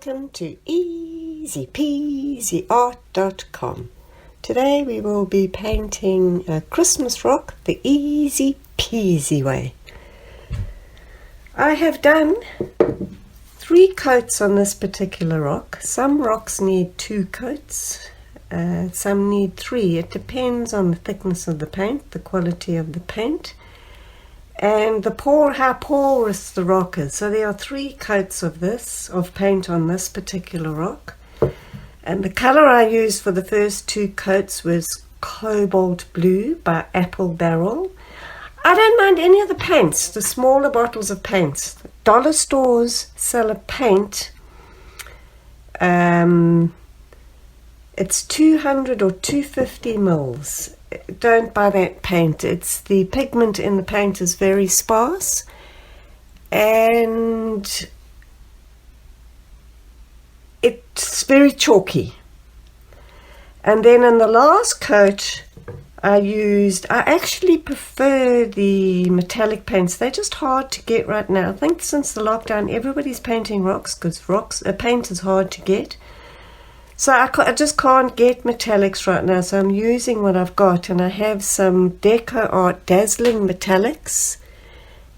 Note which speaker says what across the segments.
Speaker 1: welcome to easypeasyart.com. Today we will be painting a Christmas rock the easy peasy way. I have done 3 coats on this particular rock. Some rocks need 2 coats, some need 3. It depends on the thickness of the paint, the quality of the paint, and how porous the rock is. So there are 3 coats of paint on this particular rock. And the colour I used for the first 2 coats was Cobalt Blue by Apple Barrel. I don't mind any of the paints, the smaller bottles of paints. Dollar stores sell a paint. It's 200 or 250 mils. Don't buy that paint. The pigment in the paint is very sparse, and it's very chalky. And then in the last coat I actually prefer the metallic paints. They're just hard to get right now. I think since the lockdown everybody's painting rocks because paint is hard to get. So I just can't get metallics right now, so I'm using what I've got, and I have some Deco Art Dazzling Metallics,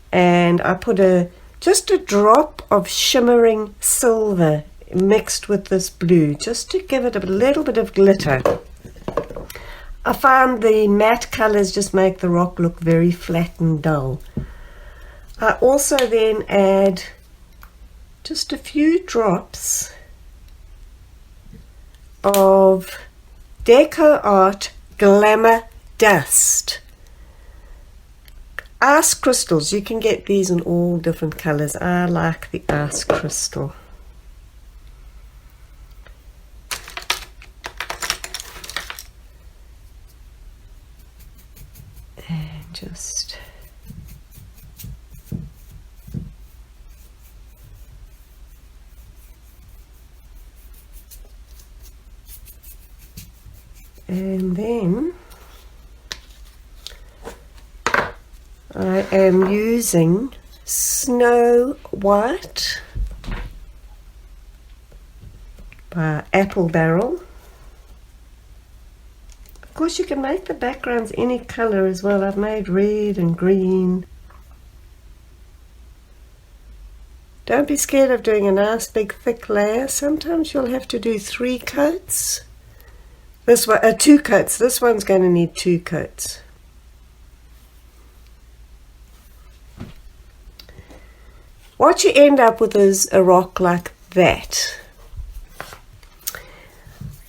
Speaker 1: and I put just a drop of shimmering silver mixed with this blue, just to give it a little bit of glitter. I found the matte colours just make the rock look very flat and dull. I also then add just a few drops of Deco Art Glamour Dust. Ice crystals, you can get these in all different colours. I like the ice crystal. And just and then I am using Snow White by Apple Barrel. Of course you can make the backgrounds any colour as well. I've made red and green. Don't be scared of doing a nice big thick layer. Sometimes you'll have to do 3 coats. This one, 2 coats. This one's going to need 2 coats. What you end up with is a rock like that.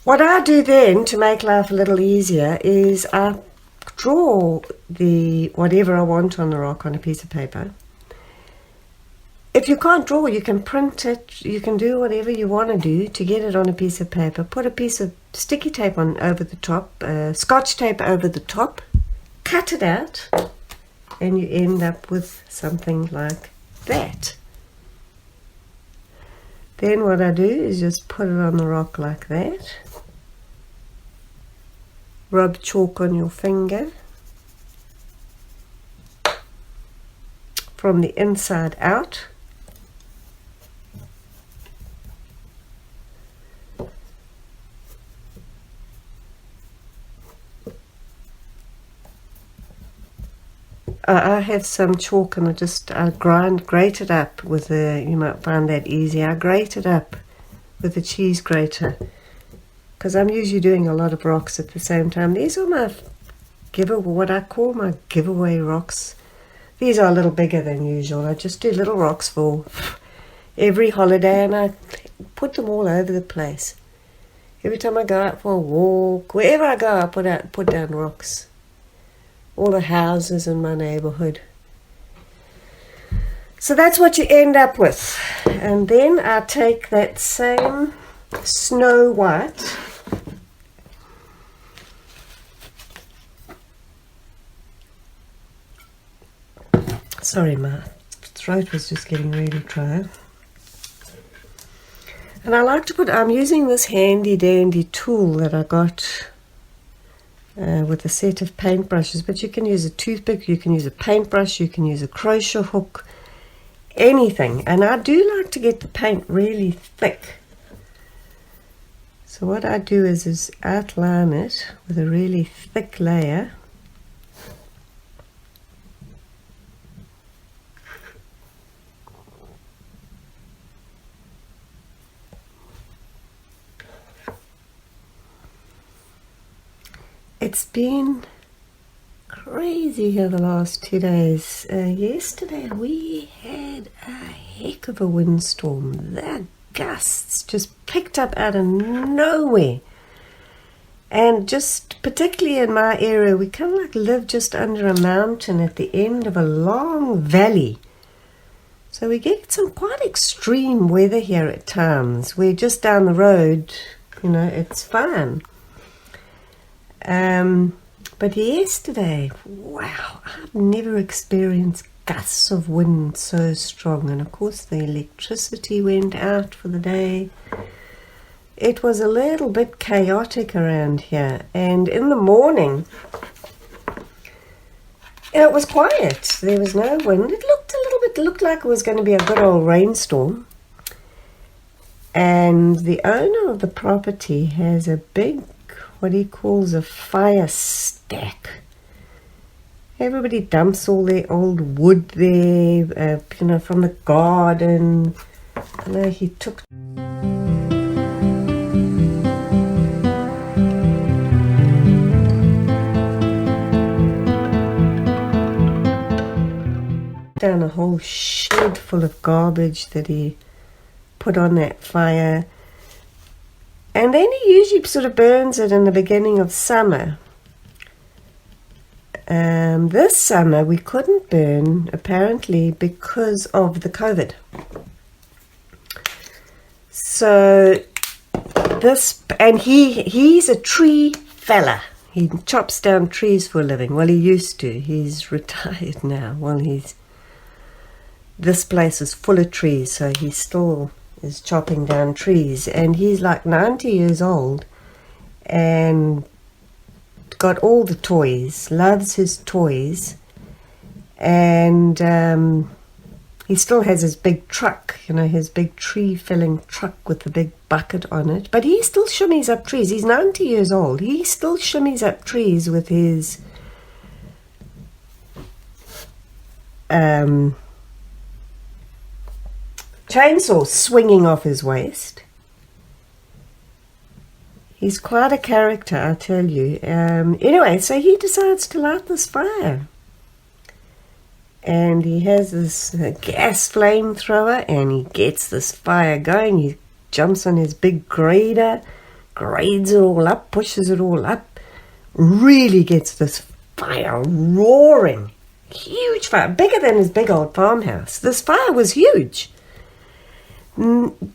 Speaker 1: What I do then to make life a little easier is I draw whatever I want on the rock on a piece of paper. If you can't draw, you can print it, you can do whatever you want to do to get it on a piece of paper. Put a piece of sticky tape on over the top, scotch tape over the top, cut it out, and you end up with something like that. Then what I do is just put it on the rock like that. Rub chalk on your finger from the inside out. I have some chalk and I grate it up with you might find that easy. I grate it up with a cheese grater because I'm usually doing a lot of rocks at the same time. These are what I call my giveaway rocks. These are a little bigger than usual. I just do little rocks for every holiday, and I put them all over the place. Every time I go out for a walk, wherever I go, I put down rocks. All the houses in my neighborhood. So that's what you end up with. And then I take that same Snow White sorry, my throat was just getting really dry. And I'm using this handy dandy tool that I got with a set of paintbrushes, but you can use a toothpick, you can use a paintbrush, you can use a crochet hook, anything. And I do like to get the paint really thick So what I do is outline it with a really thick layer. It's been crazy here the last 2 days. Yesterday we had a heck of a windstorm. The gusts just picked up out of nowhere. And just particularly in my area, we kind of like live just under a mountain at the end of a long valley. So we get some quite extreme weather here at times. We're just down the road, you know, it's fine. But yesterday, wow, I've never experienced gusts of wind so strong. And of course the electricity went out for the day. It was a little bit chaotic around here. And in the morning, it was quiet. There was no wind. It looked like it was going to be a good old rainstorm. And the owner of the property has a big, what he calls a fire stack. Everybody dumps all their old wood there, you know, from the garden. I know he took down a whole shed full of garbage that he put on that fire. And then he usually sort of burns it in the beginning of summer. This summer we couldn't burn, apparently, because of the COVID. So and he's a tree fella. He chops down trees for a living. Well, he used to. He's retired now. Well, this place is full of trees, so he still is chopping down trees, and he's like 90 years old and got all the toys, loves his toys, and he still has his big truck, you know, his big tree felling truck with the big bucket on it, but he still shimmies up trees. He's 90 years old. He still shimmies up trees with his chainsaw swinging off his waist. He's quite a character, I tell you. Anyway, so he decides to light this fire. And he has this gas flamethrower, and he gets this fire going. He jumps on his big grader, grades it all up, pushes it all up, really gets this fire roaring. Huge fire, bigger than his big old farmhouse. This fire was huge.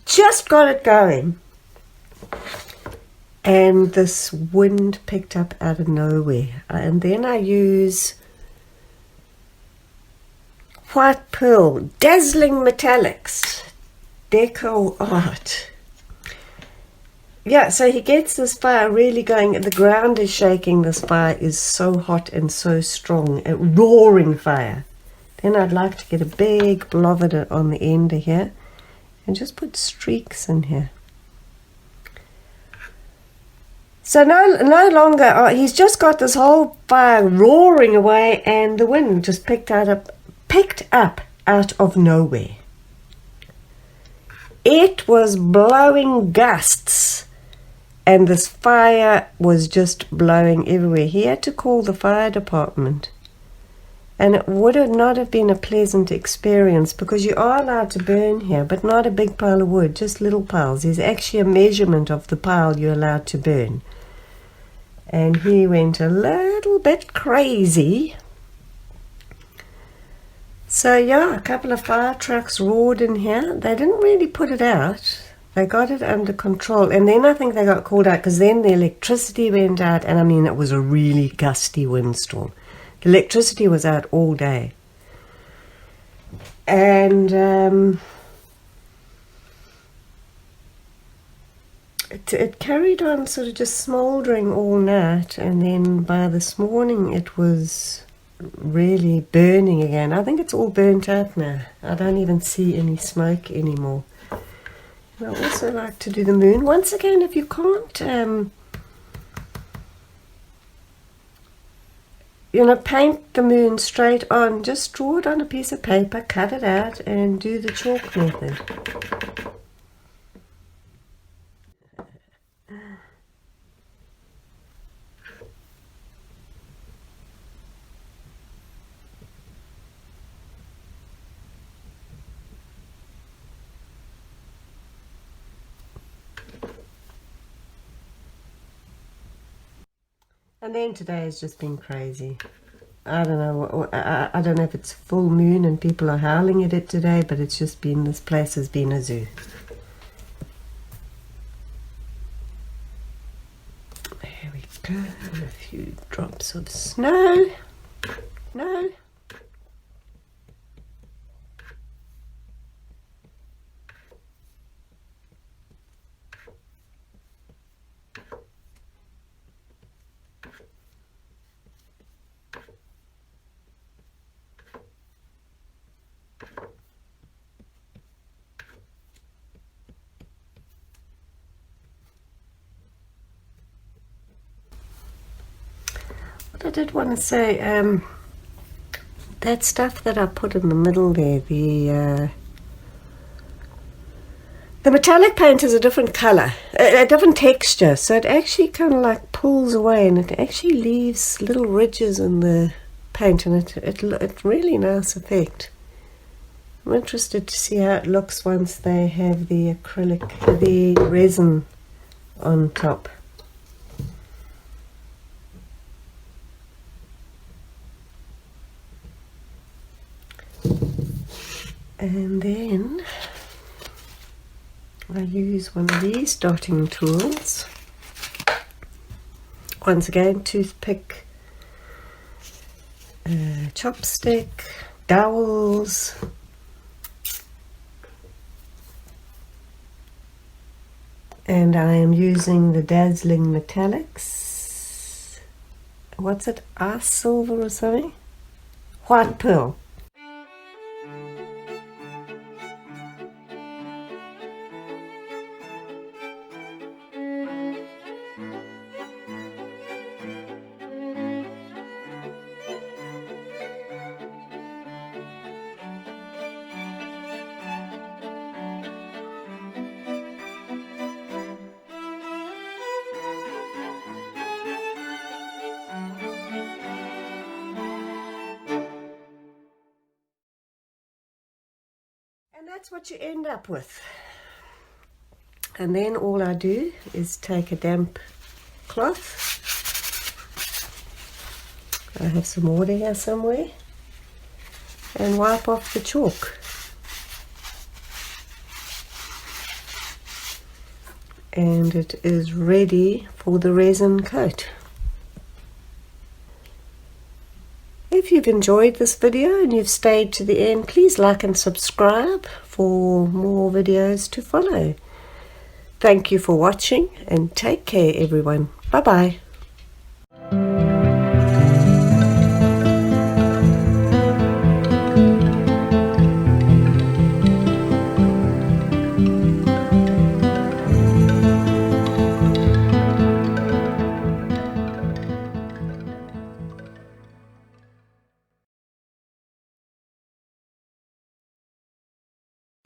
Speaker 1: Just got it going. And this wind picked up out of nowhere. And then I use white pearl, dazzling metallics, deco art. Yeah, so he gets this fire really going. The ground is shaking. This fire is so hot and so strong, a roaring fire. Then I'd like to get a big blob of it on the end of here and just put streaks in here. So no longer, he's just got this whole fire roaring away, and the wind just picked up out of nowhere. It was blowing gusts, and this fire was just blowing everywhere. He had to call the fire department, and it would not have been a pleasant experience, because you are allowed to burn here, but not a big pile of wood, just little piles. There's actually a measurement of the pile you're allowed to burn. And he went a little bit crazy. So yeah, a couple of fire trucks roared in here. They didn't really put it out. They got it under control. And then I think they got called out, because then the electricity went out. And I mean, it was a really gusty windstorm. The electricity was out all day. And it carried on sort of just smouldering all night, and then by this morning it was really burning again. I think it's all burnt out now. I don't even see any smoke anymore. I also like to do the moon. Once again, if you can't, paint the moon straight on, just draw it on a piece of paper, cut it out, and do the chalk method. And then today has just been crazy. I don't know. I don't know if it's full moon and people are howling at it today, but it's just been, this place has been a zoo. There we go. A few drops of snow. No. I did want to say, that stuff that I put in the middle there, the metallic paint is a different color, a different texture, so it actually kind of like pulls away, and it actually leaves little ridges in the paint, and it's really nice effect. I'm interested to see how it looks once they have the resin on top. And then I use one of these dotting tools. Once again, toothpick, chopstick, dowels, and I am using the Dazzling Metallics. What's it? Ice silver or something? White pearl. And that's what you end up with. And then all I do is take a damp cloth. I have some water here somewhere, and wipe off the chalk. And it is ready for the resin coat. If you've enjoyed this video and you've stayed to the end, please like and subscribe for more videos to follow. Thank you for watching, and take care everyone. Bye bye.